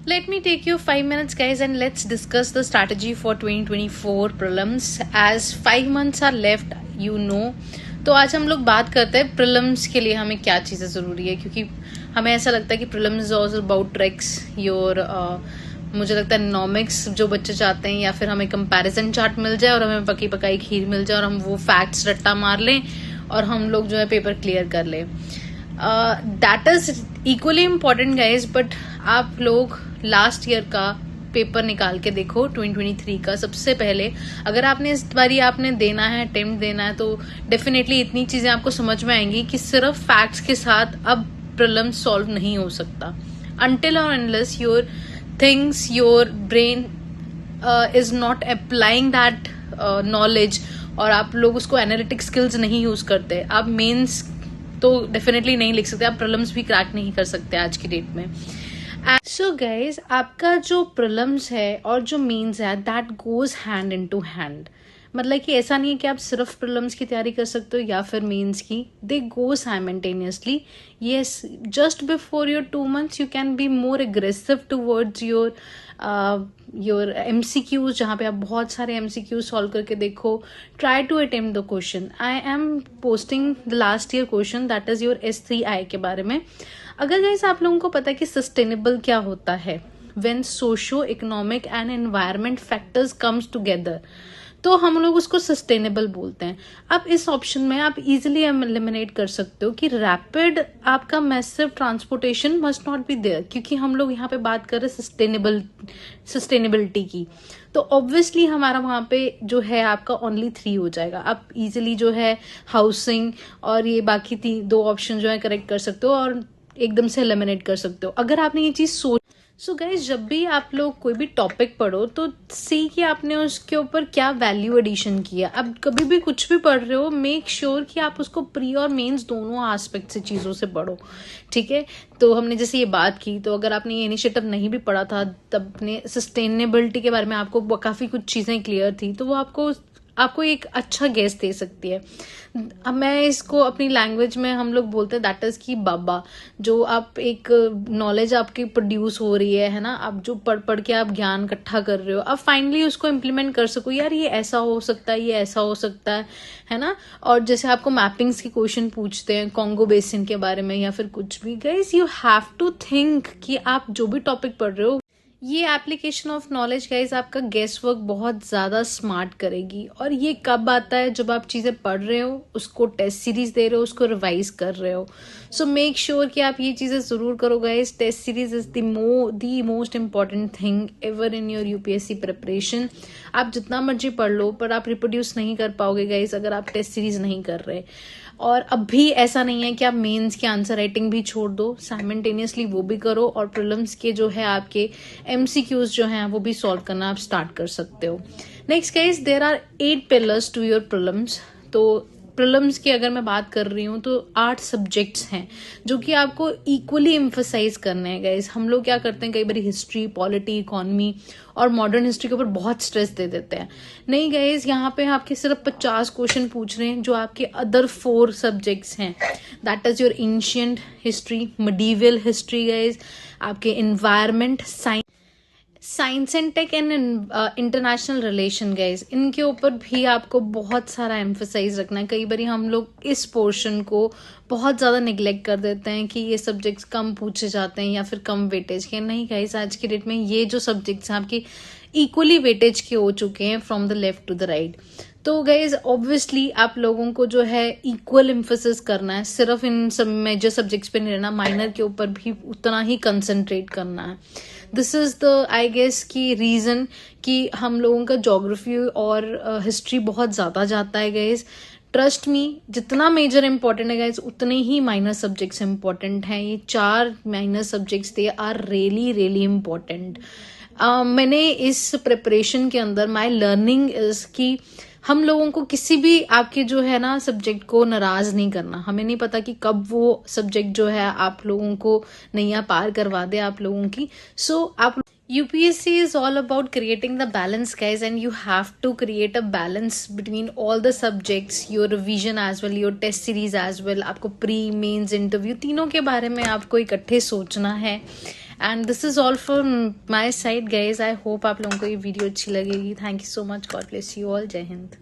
Let me take you 5 minutes, guys, and let's discuss the strategy for 2024 prelims. As 5 months are left, तो आज हम लोग बात करते हैं प्रिलिम्स के लिए हमें क्या चीज़ें ज़रूरी है, क्योंकि हमें ऐसा लगता है कि prelims all about tricks your मुझे लगता है नॉमिक्स जो बच्चे चाहते हैं, या फिर हमें कंपैरिजन चार्ट मिल जाए और हमें पकी पकाई खीर मिल जाए और हम वो फैक्ट्स रट्टा मार लें और हम लोग जो है पेपर क्लियर कर लें. That is equally important guys, but आप लोग लास्ट ईयर का पेपर निकाल के देखो 2023 का. सबसे पहले अगर आपने इस बारी आपने देना है, अटेम्प्ट देना है, तो डेफिनेटली इतनी चीजें आपको समझ में आएंगी कि सिर्फ फैक्ट्स के साथ अब प्रॉब्लम सॉल्व नहीं हो सकता. until or unless your things, your brain is not applying that knowledge, और आप लोग उसको एनालिटिक स्किल्स नहीं यूज करते, आप मेंस तो डेफिनेटली नहीं लिख सकते, आप प्रॉब्लम्स भी क्रैक नहीं कर सकते आज की डेट में. सो गाइज, आपका जो प्रॉब्लम्स है और जो मेंस है that goes hand in to hand. मतलब कि ऐसा नहीं है कि आप सिर्फ प्रॉब्लम्स की तैयारी कर सकते हो या फिर मेंस की. They go simultaneously. Yes, just before your 2 months you can be more aggressive towards your MCQs, जहाँ पे आप बहुत सारे MCQs सॉल्व करके देखो. Try to attempt the question. I am posting the last year question, that is your S3I के बारे में. अगर गाइस आप लोगों को पता है कि सस्टेनेबल क्या होता है, when socio economic and environment factors comes together, तो हम लोग उसको सस्टेनेबल बोलते हैं. अब इस ऑप्शन में आप इजीली एलिमिनेट कर सकते हो कि रैपिड आपका massive transportation must not be there, क्योंकि हम लोग यहाँ पे बात कर रहे हैं सस्टेनेबिलिटी की. तो ऑब्वियसली हमारा वहाँ पे जो है आपका ओनली 3 हो जाएगा. आप इजीली जो है हाउसिंग और ये बाकी 2 ऑप्शन जो है करेक्ट कर सकते हो और एकदम से एलिमिनेट कर सकते हो अगर आपने ये चीज सोच. सो गाइज, जब भी आप लोग कोई भी टॉपिक पढ़ो तो सी कि आपने उसके ऊपर क्या वैल्यू एडिशन किया. अब कभी भी कुछ भी पढ़ रहे हो, मेक श्योर कि आप उसको प्री और मेंस दोनों एस्पेक्ट से चीज़ों से पढ़ो. ठीक है, तो हमने जैसे ये बात की, तो अगर आपने ये इनिशिएटिव नहीं भी पढ़ा था, तब अपने सस्टेनेबिलिटी के बारे में आपको काफ़ी कुछ चीज़ें क्लियर थी, तो वो आपको एक अच्छा गेस दे सकती है. अब मैं इसको अपनी लैंग्वेज में हम लोग बोलते हैं दैट इज की बाबा, जो आप एक नॉलेज आपकी प्रोड्यूस हो रही है ना, आप जो पढ़ के आप ज्ञान इकट्ठा कर रहे हो, अब फाइनली उसको इम्प्लीमेंट कर सको. यार ये ऐसा हो सकता है, ये ऐसा हो सकता है ना. और जैसे आपको मैपिंग्स के क्वेश्चन पूछते हैं कॉन्गो बेसिन के बारे में या फिर कुछ भी, guys you have to think कि आप जो भी टॉपिक पढ़ रहे हो, ये एप्लीकेशन ऑफ नॉलेज गाइज आपका गेस वर्क बहुत ज़्यादा स्मार्ट करेगी. और ये कब आता है, जब आप चीज़ें पढ़ रहे हो, उसको टेस्ट सीरीज दे रहे हो, उसको रिवाइज कर रहे हो. सो मेक श्योर कि आप ये चीज़ें ज़रूर करो guys. Test series is the most important thing ever in your UPSC preparation. आप जितना मर्जी पढ़ लो, पर आप रिप्रोड्यूस नहीं कर पाओगे गाइज अगर आप टेस्ट सीरीज नहीं कर रहे. और अब भी ऐसा नहीं है कि आप मेंस के आंसर राइटिंग भी छोड़ दो, साइमल्टेनियसली वो भी करो, और प्रीलिम्स के जो है आपके MCQs जो हैं वो भी सॉल्व करना आप स्टार्ट कर सकते हो. Next guys, there are 8 pillars to your prelims. तो प्रीलिम्स की अगर मैं बात कर रही हूँ तो 8 सब्जेक्ट्स हैं जो कि आपको इक्वली एम्फसाइज करने हैं गाइज. हम लोग क्या करते हैं, कई बार हिस्ट्री, पॉलिटी, इकोनॉमी और मॉडर्न हिस्ट्री के ऊपर बहुत स्ट्रेस दे देते हैं. नहीं गाइज, यहाँ पे आपके सिर्फ 50 क्वेश्चन पूछ रहे हैं जो आपके अदर 4 सब्जेक्ट्स हैं. That is your ancient history, medieval history guys, आपके environment science and tech and international relation guys. इनके ऊपर भी आपको बहुत सारा एम्फसाइज रखना है. कई बार हम लोग इस पोर्शन को बहुत ज़्यादा निगलेक्ट कर देते हैं कि ये सब्जेक्ट्स कम पूछे जाते हैं या फिर कम वेटेज के. नहीं गाइज, आज की डेट में ये जो सब्जेक्ट्स हैं आपके इक्वली वेटेज के हो चुके हैं from the left to the right. तो गाइज ऑब्वियसली आप लोगों को जो है इक्वल एम्फोसिस करना है, सिर्फ इन सब मेजर सब्जेक्ट्स पे नहीं रहना, माइनर के ऊपर भी उतना ही कंसंट्रेट करना है. This is the I guess key reason कि हम लोगों का ज्योग्राफी और हिस्ट्री बहुत ज्यादा जाता है गाइज. ट्रस्ट मी, जितना मेजर इंपॉर्टेंट है गाइज उतने ही माइनर सब्जेक्ट्स इंपॉर्टेंट हैं. ये 4 minor subjects they are really really important. मैंने इस प्रिपरेशन के अंदर माई लर्निंग इज कि हम लोगों को किसी भी आपके जो है ना सब्जेक्ट को नाराज नहीं करना. हमें नहीं पता कि कब वो सब्जेक्ट जो है आप लोगों को नैया पार करवा दे आप लोगों की. सो आप UPSC is all about creating the balance guys, and you have to create a balance between all the subjects, your revision as well, your test series as well. आपको pre, mains, interview तीनों के बारे में आपको इकट्ठे सोचना है. And this is all from my side guys. I hope आप लोगों को ये वीडियो अच्छी लगेगी. Thank you so much. God bless you all. जय हिंद.